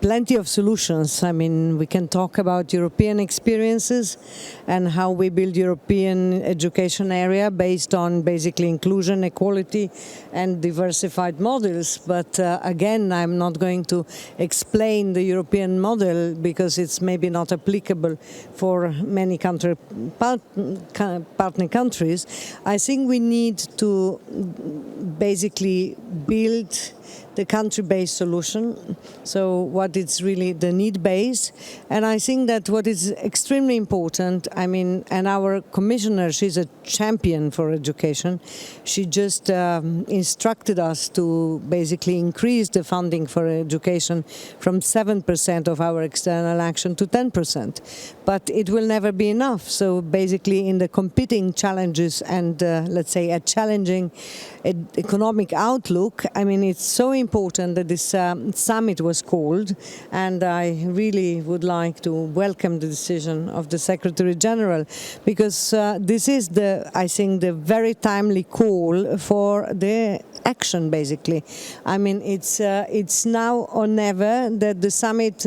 plenty of solutions. I mean, we can talk about European experiences and how we build European education area based on basically inclusion, equality, and diversified models. But again, I'm not going to explain the European model because it's maybe not applicable for many partner countries. I think we need to basically build the country-based solution, so what is really the need-based. And I think that what is extremely important, I mean, and our commissioner, she's a champion for education. She just instructed us to basically increase the funding for education from 7% of our external action to 10%. But it will never be enough. So basically in the competing challenges and let's say a challenging economic outlook, I mean, it's so important that this summit was called, and I really would like to welcome the decision of the Secretary General, because this is I think the very timely call for the action, basically. I mean, it's now or never that the summit,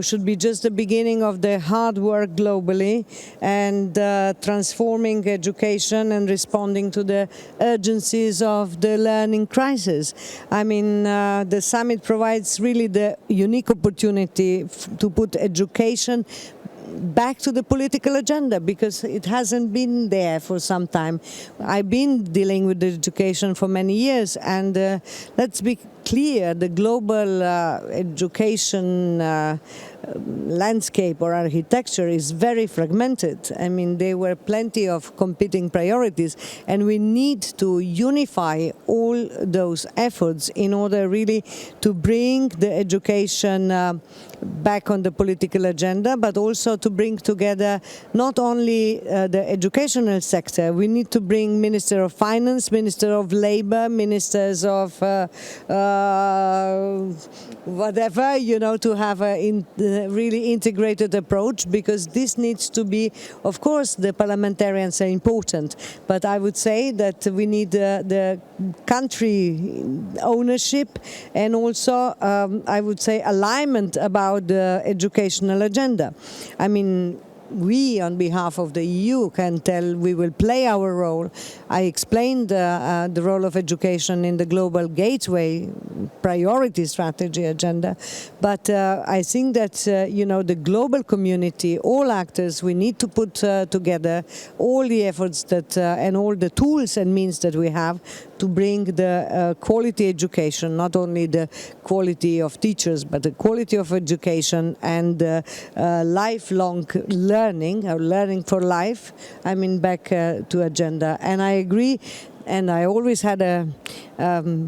should be just the beginning of the hard work globally and transforming education and responding to the urgencies of the learning crisis. I mean, the summit provides really the unique opportunity to put education back to the political agenda, because it hasn't been there for some time. I've been dealing with education for many years, and let's be clear, the global education landscape or architecture is very fragmented. I mean, there were plenty of competing priorities, and we need to unify all those efforts in order really to bring the education back on the political agenda, but also to bring together not only the educational sector. We need to bring Minister of Finance, Minister of Labor, Ministers of whatever, to have a really integrated approach, because this needs to be, of course, the parliamentarians are important, but I would say that we need the country ownership and also, I would say, alignment about the educational agenda. I mean, we, on behalf of the EU, can tell we will play our role. I explained the role of education in the global gateway priority strategy agenda, but I think that the global community, all actors, we need to put together all the efforts that and all the tools and means that we have to bring the quality education, not only the quality of teachers, but the quality of education and lifelong learning, or learning for life, I mean, back to agenda. And I agree, and I always had a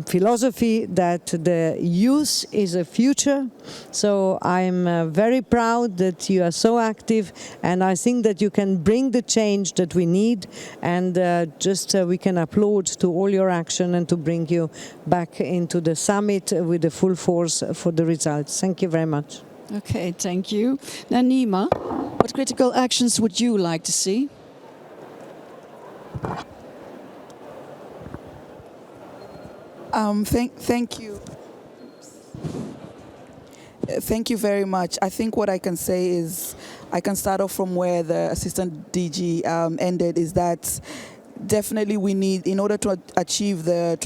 philosophy that the youth is a future. So I'm very proud that you are so active, and I think that you can bring the change that we need, and we can applaud to all your action and to bring you back into the summit with the full force for the results. Thank you very much. Okay, thank you. Now, Nima, what critical actions would you like to see? Thank you. Thank you very much. I think what I can say is, I can start off from where the Assistant DG ended, is that definitely we need, in order to achieve the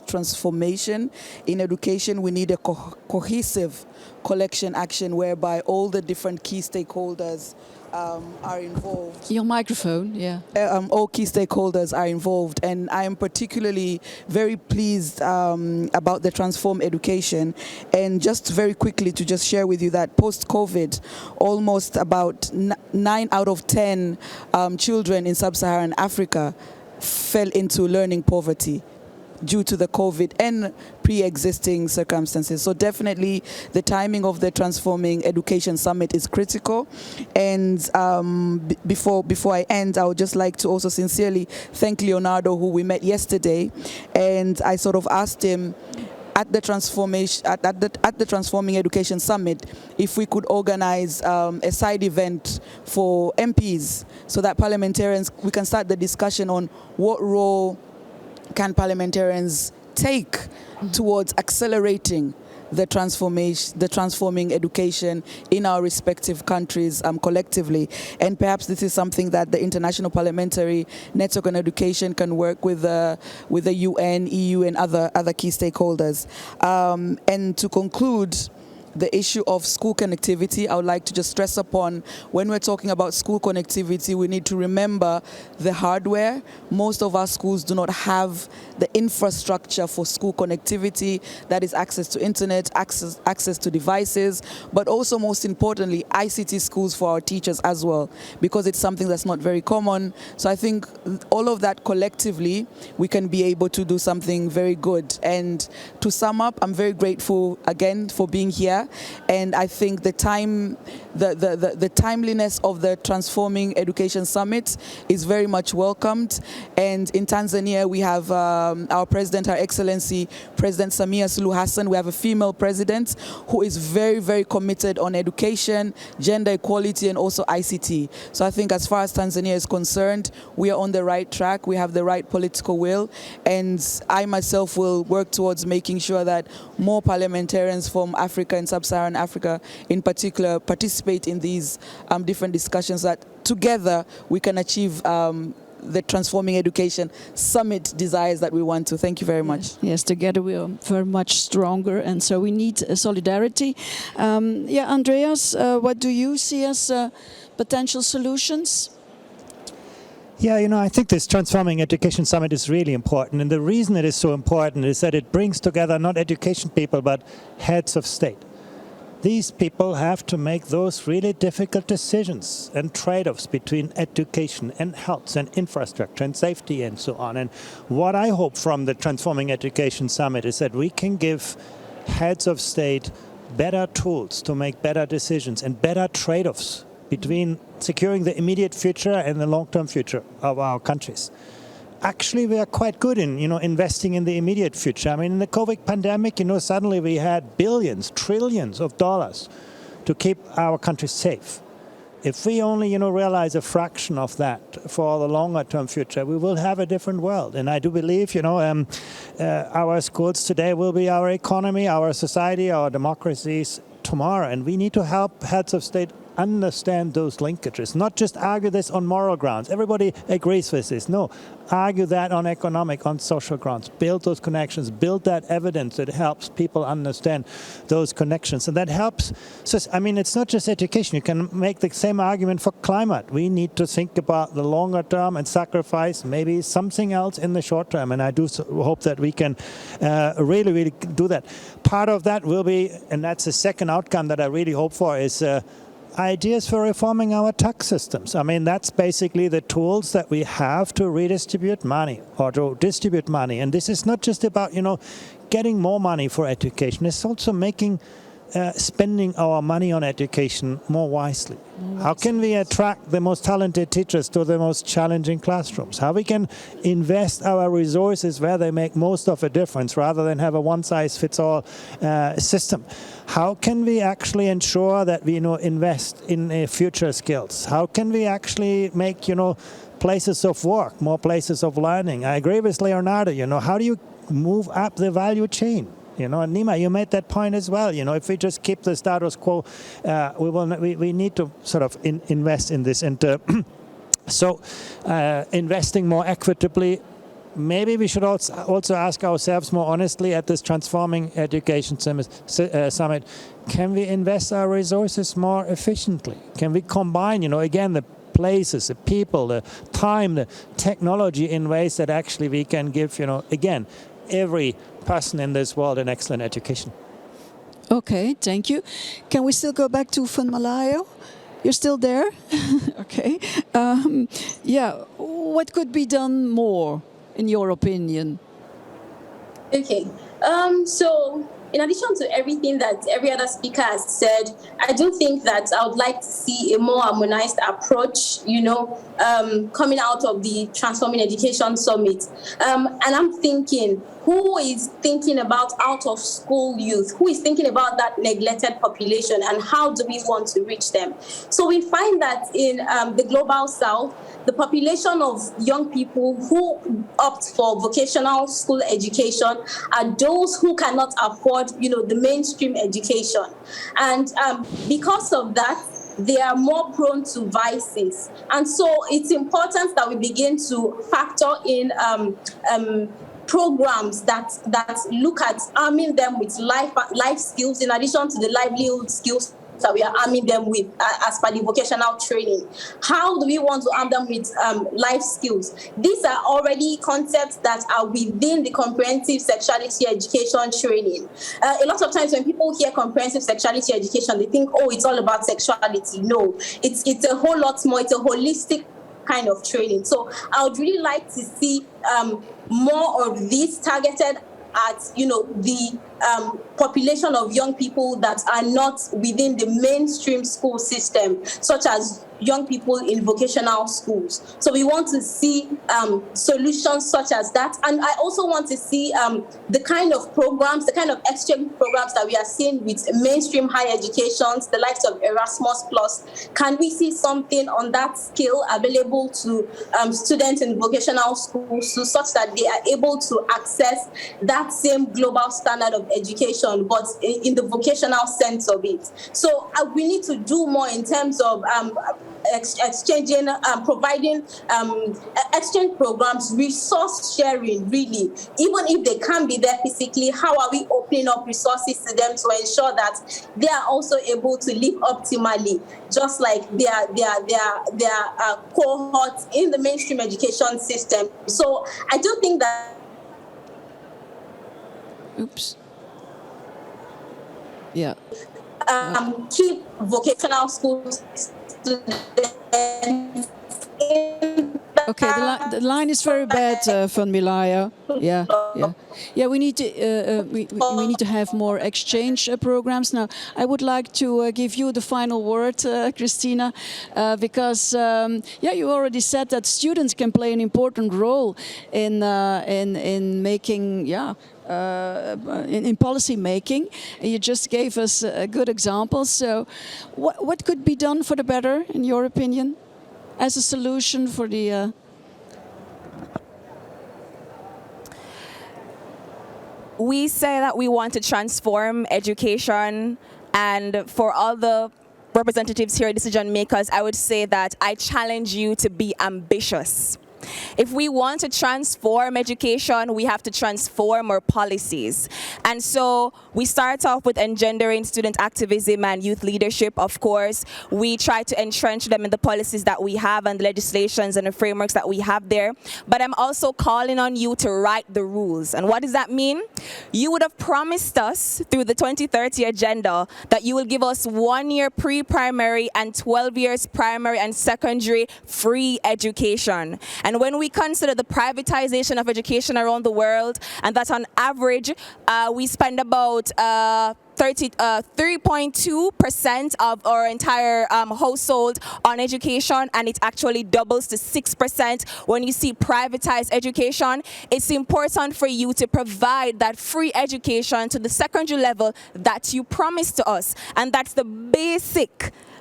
transformation in education, we need a cohesive collection action whereby all the different key stakeholders are involved. Your microphone, yeah. All key stakeholders are involved, and I am particularly very pleased about the Transform Education. And just very quickly to just share with you that post-COVID, almost about 9 out of 10 children in sub-Saharan Africa fell into learning poverty due to the COVID and pre-existing circumstances. So definitely the timing of the Transforming Education Summit is critical. And before I end, I would just like to also sincerely thank Leonardo, who we met yesterday. And I sort of asked him at the Transforming Education Summit if we could organize a side event for MPs so that parliamentarians, we can start the discussion on what role can parliamentarians take towards accelerating the transforming education in our respective countries collectively. And perhaps this is something that the International Parliamentary Network on Education can work with the UN, EU, and other key stakeholders. And to conclude, the issue of school connectivity, I would like to just stress upon, when we're talking about school connectivity, we need to remember the hardware. Most of our schools do not have the infrastructure for school connectivity, that is access to internet, access to devices, but also most importantly, ICT schools for our teachers as well, because it's something that's not very common. So I think all of that collectively, we can be able to do something very good. And to sum up, I'm very grateful again for being here. And I think the timeliness of the Transforming Education Summit is very much welcomed. And in Tanzania, we have our president, Her Excellency, President Samia Suluhu Hassan. We have a female president who is very, very committed on education, gender equality, and also ICT. So I think as far as Tanzania is concerned, we are on the right track. We have the right political will. And I myself will work towards making sure that more parliamentarians from Africa and Sub-Saharan Africa in particular participate in these different discussions, that together we can achieve the Transforming Education Summit desires that we want to. Thank you very much. Yes, together we are very much stronger, and so we need solidarity. Andreas, what do you see as potential solutions? Yeah, I think this Transforming Education Summit is really important. And the reason it is so important is that it brings together not education people, but heads of state. These people have to make those really difficult decisions and trade-offs between education and health and infrastructure and safety and so on. And what I hope from the Transforming Education Summit is that we can give heads of state better tools to make better decisions and better trade-offs between securing the immediate future and the long-term future of our countries. Actually, we are quite good in, investing in the immediate future. I mean, in the COVID pandemic, suddenly we had billions, trillions of dollars to keep our countries safe. If we only, realize a fraction of that for the longer-term future, we will have a different world. And I do believe, our schools today will be our economy, our society, our democracies tomorrow. And we need to help heads of state understand those linkages, not just argue this on moral grounds. Everybody agrees with this. No, argue that on economic, on social grounds. Build those connections, build that evidence that helps people understand those connections. And that helps. So, it's not just education. You can make the same argument for climate. We need to think about the longer term and sacrifice maybe something else in the short term. And I do hope that we can really, really do that. Part of that will be, and that's the second outcome that I really hope for, is ideas for reforming our tax systems. That's basically the tools that we have to redistribute money or to distribute money. And this is not just about, getting more money for education. It's also making spending our money on education more wisely. How can we attract the most talented teachers to the most challenging classrooms? How we can invest our resources where they make most of a difference rather than have a one-size-fits-all system? How can we actually ensure that we invest in future skills? How can we actually make places of work, more places of learning? I agree with Leonardo. How do you move up the value chain? You know, and Nima, you made that point as well. You know, if we just keep the status quo, we need to sort of invest in this. And so investing more equitably, maybe we should also ask ourselves more honestly at this Transforming Education Summit, can we invest our resources more efficiently? Can we combine, you know, again, the places, the people, the time, the technology in ways that actually we can give, you know, again, every person in this world an excellent education? Okay, thank you. Can we still go back to Van Malayo? You're still there? Okay. Yeah, what could be done more, in your opinion? Okay. So in addition to everything that every other speaker has said, I do think that I would like to see a more harmonized approach, you know, coming out of the Transforming Education Summit. And I'm thinking, who is thinking about out-of-school youth? Who is thinking about that neglected population, and how do we want to reach them? So we find that in the Global South, the population of young people who opt for vocational school education are those who cannot afford, you know, the mainstream education. And because of that, they are more prone to vices. And so it's important that we begin to factor in programs that look at arming them with life skills in addition to the livelihood skills that we are arming them with as per the vocational training. How do we want to arm them with life skills? These are already concepts that are within the comprehensive sexuality education training. A lot of times when people hear comprehensive sexuality education, they think, oh, it's all about sexuality. No, it's a whole lot more. It's a holistic kind of training. So I would really like to see more of this targeted at, you know, the population of young people that are not within the mainstream school system, such as young people in vocational schools. So we want to see solutions such as that. And I also want to see the kind of programs, the kind of exchange programs that we are seeing with mainstream higher educations, the likes of Erasmus Plus. Can we see something on that scale available to students in vocational schools, so such that they are able to access that same global standard of education, but in the vocational sense of it? So we need to do more in terms of exchanging, providing exchange programs, resource sharing, really. Even if they can't be there physically, how are we opening up resources to them to ensure that they are also able to live optimally, just like their cohorts in the mainstream education system? So I do think that... Oops. Yeah. Keep vocational schools Okay, the line is very bad, Van Malayo. Yeah. We need to we need to have more exchange programs. Now, I would like to give you the final word, Christina, because you already said that students can play an important role in making in policy making. You just gave us a good example. So, what could be done for the better, in your opinion, as a solution for the? We say that we want to transform education, and for all the representatives here, decision makers, I would say that I challenge you to be ambitious. If we want to transform education, we have to transform our policies. And so we start off with engendering student activism and youth leadership, of course. We try to entrench them in the policies that we have and the legislations and the frameworks that we have there. But I'm also calling on you to write the rules. And what does that mean? You would have promised us through the 2030 agenda that you will give us 1 year pre-primary and 12 years primary and secondary free education. And when we consider the privatization of education around the world, and that on average, we spend about 3.2% of our entire household on education, and it actually doubles to 6% when you see privatized education. It's important for you to provide that free education to the secondary level that you promised to us, and that's the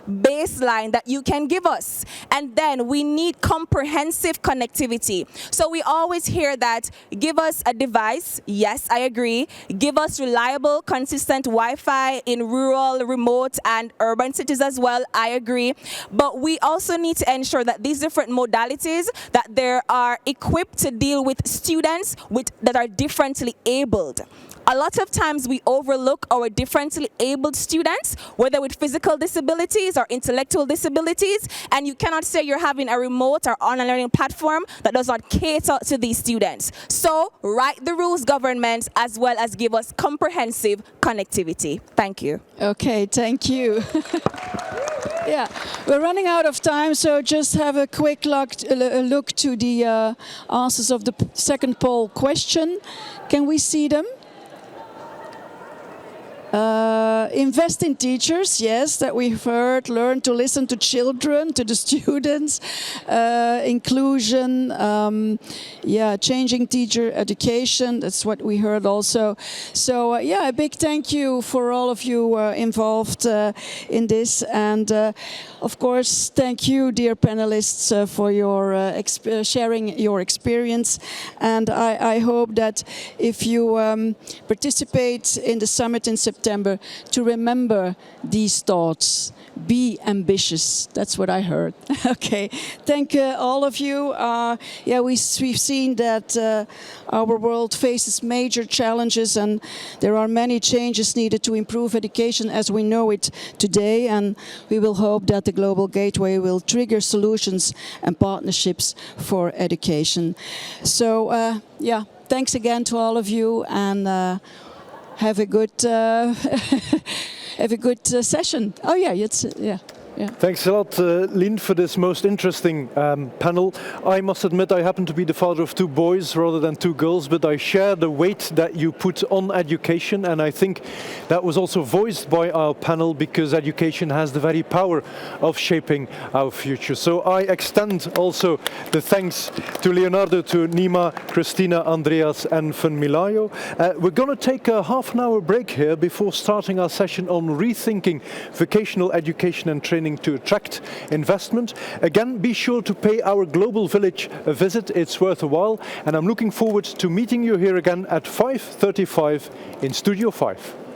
baseline that you can give us. And then we need comprehensive connectivity. So we always hear that, give us a device. Yes, I agree. Give us reliable, consistent Wi-Fi in rural, remote, and urban cities as well. I agree. But we also need to ensure that these different modalities, that they are equipped to deal with students that are differently abled. A lot of times we overlook our differently abled students, whether with physical disabilities or intellectual disabilities, and you cannot say you're having a remote or online learning platform that does not cater to these students. So write the rules, governments, as well as give us comprehensive connectivity. Thank you. Okay, thank you. Yeah, we're running out of time, so just have a quick look to the answers of the second poll question. Can we see them? Invest in teachers, yes, that we've heard. Learn to listen to children, to the students. Inclusion, yeah, changing teacher education, that's what we heard also. So yeah, a big thank you for all of you involved in this. And of course, thank you, dear panelists, for your sharing your experience. And I hope that if you participate in the summit in September, to remember these thoughts. Be ambitious. That's what I heard. Okay. Thank all of you. Yeah, we've seen that our world faces major challenges, and there are many changes needed to improve education as we know it today. And we will hope that the Global Gateway will trigger solutions and partnerships for education. So, yeah, thanks again to all of you, and have a good have a good session. Oh yeah, it's yeah. Yeah. Thanks a lot, Lynn, for this most interesting panel. I must admit I happen to be the father of two boys rather than two girls, but I share the weight that you put on education, and I think that was also voiced by our panel, because education has the very power of shaping our future. So I extend also the thanks to Leonardo, to Nima, Christina, Andreas and Milayo. We're going to take a half-an-hour break here before starting our session on rethinking vocational education and training to attract investment. Again, be sure to pay our Global Village a visit. It's worth a while, and I'm looking forward to meeting you here again at 5:35 in Studio 5.